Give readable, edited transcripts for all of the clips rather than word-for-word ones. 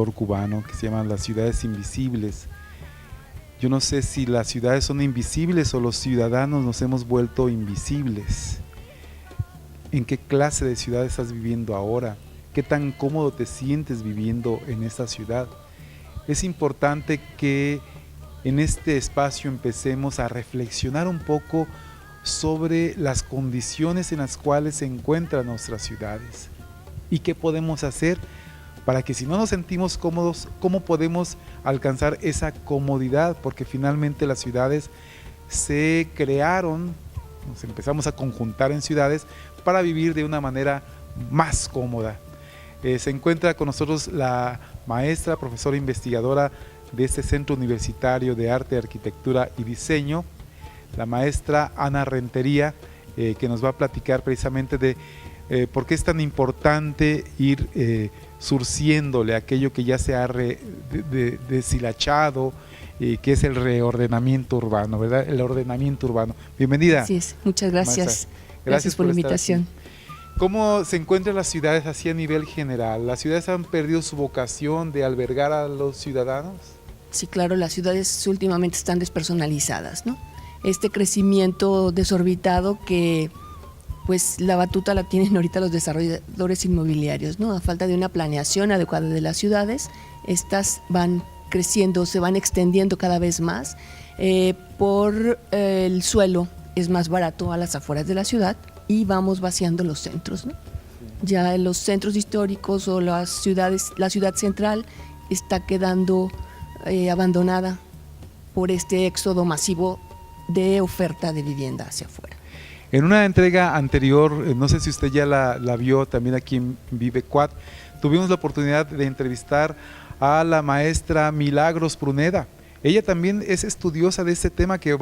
escritor cubano que se llama Las ciudades invisibles. Yo no sé si las ciudades son invisibles o los ciudadanos nos hemos vuelto invisibles. ¿En qué clase de ciudad estás viviendo ahora? ¿Qué tan cómodo te sientes viviendo en esta ciudad? Es importante que en este espacio empecemos a reflexionar un poco sobre las condiciones en las cuales se encuentran nuestras ciudades y qué podemos hacer para que, si no nos sentimos cómodos, cómo podemos alcanzar esa comodidad, porque finalmente las ciudades se crearon, nos empezamos a conjuntar en ciudades para vivir de una manera más cómoda. Se encuentra con nosotros la maestra, profesora investigadora de este Centro Universitario de Arte, Arquitectura y Diseño, la maestra Ana Rentería, que nos va a platicar precisamente de por qué es tan importante ir surciéndole aquello que ya se ha deshilachado, que es el reordenamiento urbano, ¿verdad? El ordenamiento urbano. Bienvenida. Así es, muchas gracias. Maestra. Gracias por la invitación. ¿Cómo se encuentran las ciudades así a nivel general? ¿Las ciudades han perdido su vocación de albergar a los ciudadanos? Sí, claro, las ciudades últimamente están despersonalizadas, ¿no? Este crecimiento desorbitado que pues la batuta la tienen ahorita los desarrolladores inmobiliarios, ¿no? A falta de una planeación adecuada de las ciudades, estas van creciendo, se van extendiendo cada vez más. Por el suelo es más barato a las afueras de la ciudad y vamos vaciando los centros, ¿no? Ya en los centros históricos o las ciudades, la ciudad central está quedando abandonada por este éxodo masivo de oferta de vivienda hacia afuera. En una entrega anterior, no sé si usted ya la vio también aquí en Vive Quad, tuvimos la oportunidad de entrevistar a la maestra Milagros Pruneda. Ella también es estudiosa de este tema que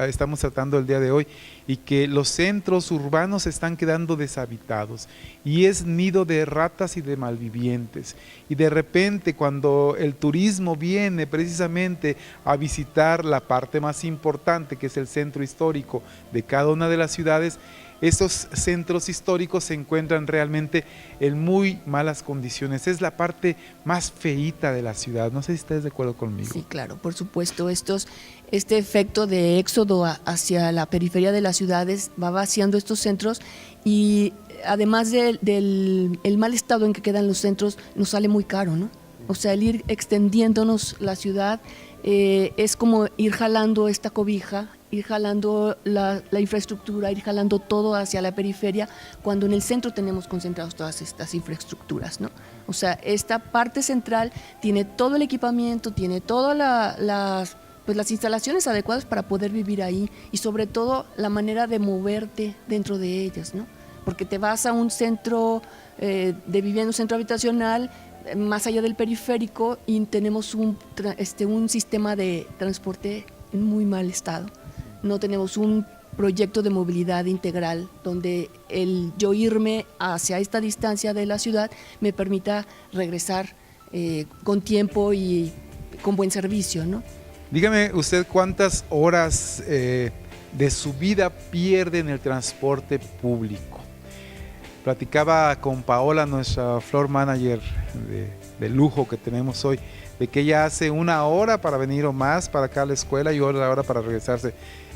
estamos tratando el día de hoy, y que los centros urbanos están quedando deshabitados y es nido de ratas y de malvivientes. Y de repente, cuando el turismo viene precisamente a visitar la parte más importante, que es el centro histórico de cada una de las ciudades, esos centros históricos se encuentran realmente en muy malas condiciones. Es la parte más feíta de la ciudad. No sé si estás de acuerdo conmigo. Sí, claro, por supuesto. Este efecto de éxodo hacia la periferia de las ciudades va vaciando estos centros, y además del mal estado en que quedan los centros, nos sale muy caro, ¿no? O sea, el ir extendiéndonos la ciudad es como ir jalando esta cobija, ir jalando la infraestructura, ir jalando todo hacia la periferia, cuando en el centro tenemos concentrados todas estas infraestructuras, ¿no? O sea, esta parte central tiene todo el equipamiento, tiene todas las instalaciones adecuadas para poder vivir ahí, y sobre todo la manera de moverte dentro de ellas, ¿no? Porque te vas a un centro de vivienda, un centro habitacional, más allá del periférico, y tenemos un sistema de transporte en muy mal estado. No tenemos un proyecto de movilidad integral donde el yo irme hacia esta distancia de la ciudad me permita regresar con tiempo y con buen servicio, ¿no? Dígame usted cuántas horas de su vida pierde en el transporte público. Platicaba con Paola, nuestra floor manager de lujo que tenemos hoy, de que ella hace 1 hora para venir o más para acá a la escuela y 1 hora para regresarse.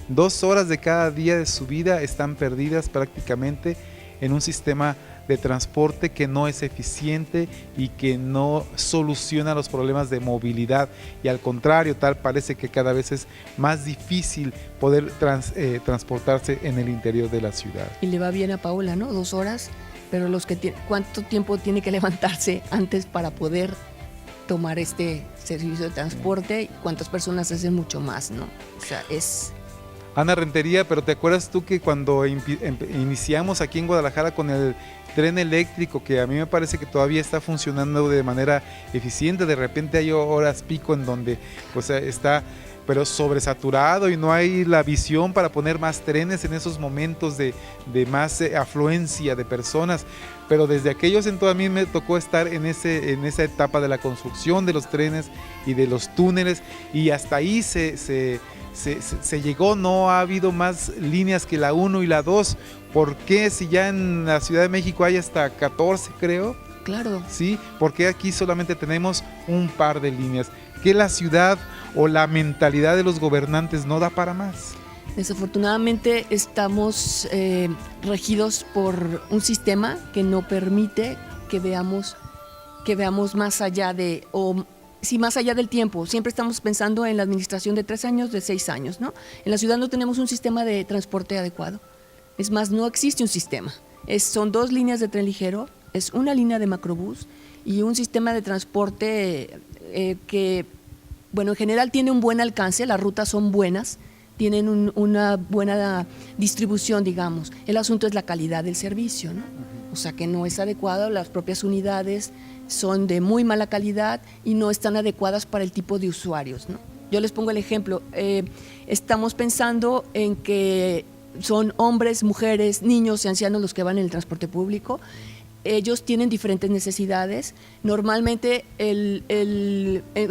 2 horas de cada día de su vida están perdidas prácticamente en un sistema de transporte que no es eficiente y que no soluciona los problemas de movilidad, y al contrario, tal parece que cada vez es más difícil poder transportarse en el interior de la ciudad. Y le va bien a Paola, ¿no? 2 horas, pero ¿cuánto tiempo tiene que levantarse antes para poder tomar este servicio de transporte? ¿Cuántas personas hacen mucho más, no? O sea, es... Ana Rentería, pero ¿te acuerdas tú que cuando iniciamos aquí en Guadalajara con el tren eléctrico, que a mí me parece que todavía está funcionando de manera eficiente, de repente hay horas pico en donde pues está pero sobresaturado y no hay la visión para poner más trenes en esos momentos de más afluencia de personas? Pero desde aquellos entonces a mí me tocó estar en esa etapa de la construcción de los trenes y de los túneles, y hasta ahí se llegó. No ha habido más líneas que la 1 y la 2. ¿Por qué, si ya en la Ciudad de México hay hasta 14, creo? claro. ¿Sí? Porque aquí solamente tenemos un par de líneas, que la ciudad o la mentalidad de los gobernantes no da para más. Desafortunadamente estamos regidos por un sistema que no permite que veamos más allá más allá del tiempo. Siempre estamos pensando en la administración de 3 años, de 6 años, ¿no? En la ciudad no tenemos un sistema de transporte adecuado. Es más, no existe un sistema. Son 2 líneas de tren ligero, es una línea de macrobús y un sistema de transporte que, bueno, en general tiene un buen alcance, las rutas son buenas, tienen una buena distribución, digamos. El asunto es la calidad del servicio, ¿no? O sea, que no es adecuado, las propias unidades son de muy mala calidad y no están adecuadas para el tipo de usuarios, ¿no? Yo les pongo el ejemplo, estamos pensando en que son hombres, mujeres, niños y ancianos los que van en el transporte público. Ellos tienen diferentes necesidades. Normalmente,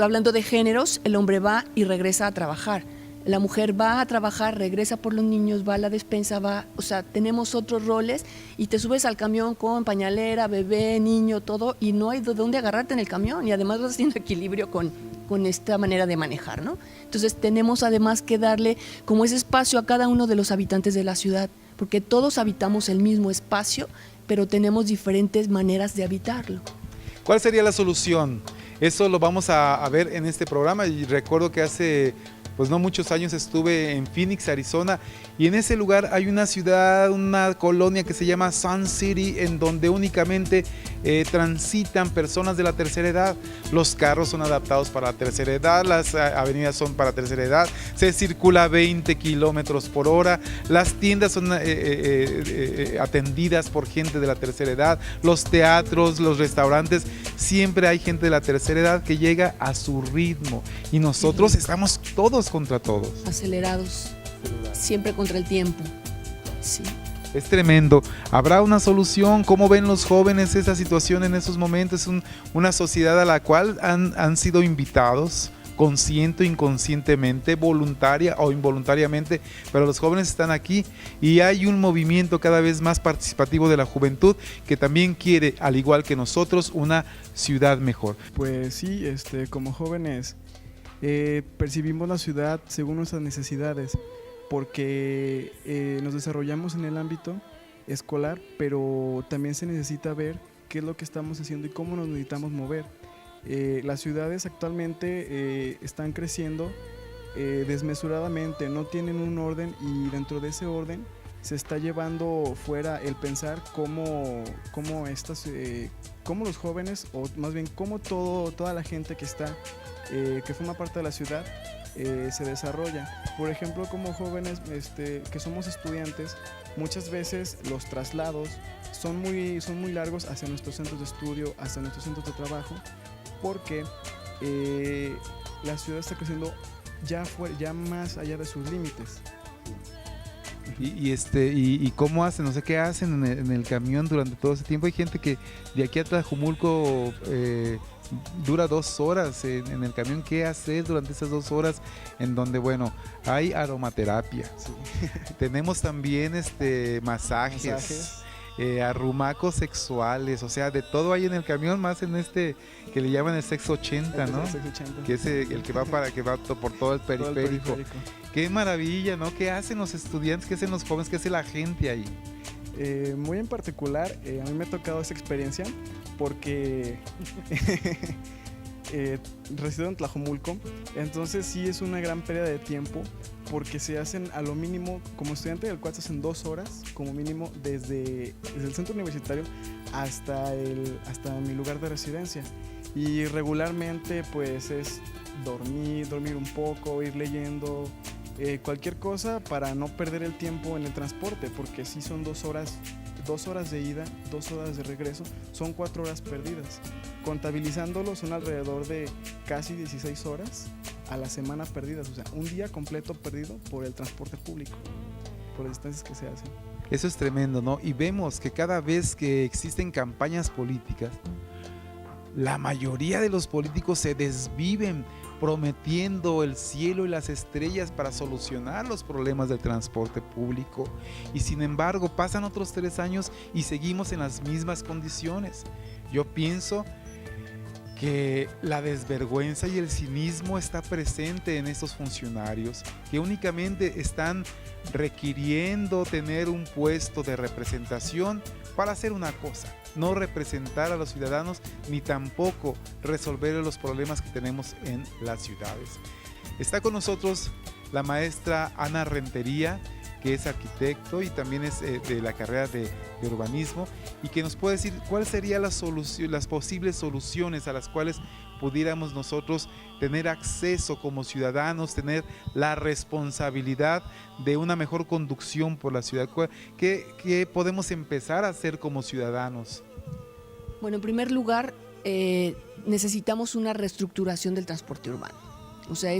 hablando de géneros, el hombre va y regresa a trabajar. La mujer va a trabajar, regresa por los niños, va a la despensa, o sea, tenemos otros roles y te subes al camión con pañalera, bebé, niño, todo, y no hay de dónde agarrarte en el camión y además vas haciendo equilibrio con esta manera de manejar, ¿no? Entonces tenemos además que darle como ese espacio a cada uno de los habitantes de la ciudad, porque todos habitamos el mismo espacio, pero tenemos diferentes maneras de habitarlo. ¿Cuál sería la solución? Eso lo vamos a ver en este programa y recuerdo que hace pues no muchos años estuve en Phoenix, Arizona, y en ese lugar hay una ciudad, una colonia que se llama Sun City, en donde únicamente transitan personas de la tercera edad. Los carros son adaptados para la tercera edad, las avenidas son para tercera edad, se circula a 20 kilómetros por hora, las tiendas son atendidas por gente de la tercera edad, los teatros, los restaurantes, siempre hay gente de la tercera edad que llega a su ritmo y nosotros estamos todos contra todos. Acelerados, siempre contra el tiempo. Sí. Es tremendo. ¿Habrá una solución? ¿Cómo ven los jóvenes esa situación en esos momentos? Es una sociedad a la cual han sido invitados, consciente o inconscientemente, voluntaria o involuntariamente, pero los jóvenes están aquí y hay un movimiento cada vez más participativo de la juventud que también quiere, al igual que nosotros, una ciudad mejor. Pues sí, como jóvenes percibimos la ciudad según nuestras necesidades, porque nos desarrollamos en el ámbito escolar, pero también se necesita ver qué es lo que estamos haciendo y cómo nos necesitamos mover. Las ciudades actualmente están creciendo desmesuradamente, no tienen un orden y dentro de ese orden se está llevando fuera el pensar cómo los jóvenes, o más bien cómo toda la gente que forma parte de la ciudad se desarrolla. Por ejemplo, como jóvenes que somos estudiantes, muchas veces los traslados son muy largos hacia nuestros centros de estudio, hacia nuestros centros de trabajo, porque la ciudad está creciendo ya más allá de sus límites. Y cómo hacen, no sé qué hacen en el camión durante todo ese tiempo. Hay gente que de aquí a Tlajomulco dura 2 horas en el camión. ¿Qué hacer durante esas 2 horas? En donde, bueno, hay aromaterapia. Sí. Tenemos también masajes. Arrumacos sexuales, o sea, de todo hay en el camión, más en que le llaman el sexo 80, ¿no? Sexo 80. Que es el que va por todo el periférico. Qué maravilla, ¿no? ¿Qué hacen los estudiantes? ¿Qué hacen los jóvenes? ¿Qué hace la gente ahí? Muy en particular, a mí me ha tocado esa experiencia porque resido en Tlajomulco, entonces sí es una gran pérdida de tiempo porque se hacen a lo mínimo, como estudiante del cual se hacen 2 horas como mínimo desde el centro universitario hasta mi lugar de residencia, y regularmente pues es dormir un poco, ir leyendo, cualquier cosa para no perder el tiempo en el transporte, porque sí son 2 horas de ida, 2 horas de regreso, son 4 horas perdidas. Contabilizándolo son alrededor de casi 16 horas a la semana perdidas, o sea, un día completo perdido por el transporte público, por las distancias que se hacen. Eso es tremendo, ¿no? Y vemos que cada vez que existen campañas políticas, la mayoría de los políticos se desviven prometiendo el cielo y las estrellas para solucionar los problemas del transporte público, y sin embargo pasan otros 3 años y seguimos en las mismas condiciones. Yo pienso que la desvergüenza y el cinismo está presente en estos funcionarios que únicamente están requiriendo tener un puesto de representación para hacer una cosa, no representar a los ciudadanos ni tampoco resolver los problemas que tenemos en las ciudades. Está con nosotros la maestra Ana Rentería, que es arquitecto y también es de la carrera de urbanismo, y que nos puede decir cuáles serían las posibles soluciones a las cuales pudiéramos nosotros tener acceso como ciudadanos, tener la responsabilidad de una mejor conducción por la ciudad. ¿Qué podemos empezar a hacer como ciudadanos? Bueno, en primer lugar, necesitamos una reestructuración del transporte urbano. O sea,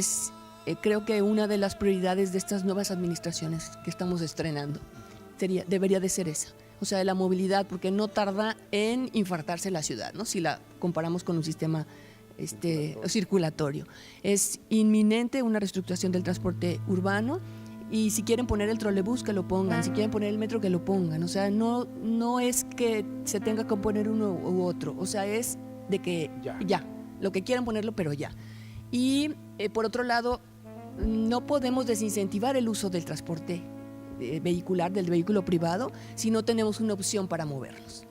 creo que una de las prioridades de estas nuevas administraciones que estamos estrenando debería de ser esa. O sea, la movilidad, porque no tarda en infartarse la ciudad, ¿no? Si la comparamos con un sistema circulatorio. Es inminente una reestructuración del transporte urbano, y si quieren poner el trolebús, que lo pongan, si quieren poner el metro, que lo pongan. O sea, no es que se tenga que poner uno u otro, o sea, es de que ya, lo que quieran ponerlo, pero ya. Y por otro lado, no podemos desincentivar el uso del transporte vehicular, del vehículo privado, si no tenemos una opción para movernos.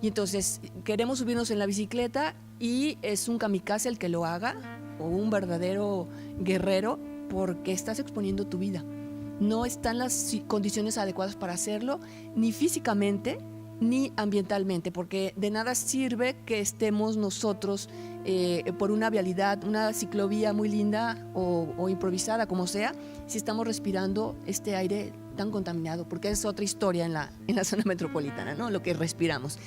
Y entonces queremos subirnos en la bicicleta y es un kamikaze el que lo haga, o un verdadero guerrero, porque estás exponiendo tu vida. No están las condiciones adecuadas para hacerlo, ni físicamente ni ambientalmente, porque de nada sirve que estemos nosotros por una vialidad, una ciclovía muy linda o improvisada, como sea, si estamos respirando este aire tan contaminado, porque es otra historia en la zona metropolitana, ¿no? Lo que respiramos.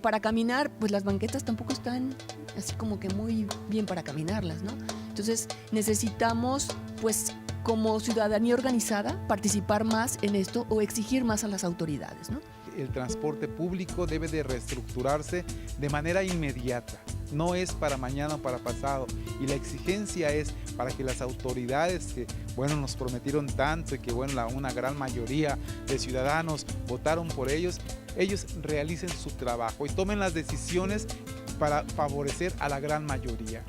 Para caminar, pues las banquetas tampoco están así como que muy bien para caminarlas, ¿no? Entonces necesitamos, pues, como ciudadanía organizada, participar más en esto o exigir más a las autoridades, ¿no? El transporte público debe de reestructurarse de manera inmediata, no es para mañana o para pasado, y la exigencia es para que las autoridades que, bueno, nos prometieron tanto y que, bueno, una gran mayoría de ciudadanos votaron por ellos realicen su trabajo y tomen las decisiones para favorecer a la gran mayoría.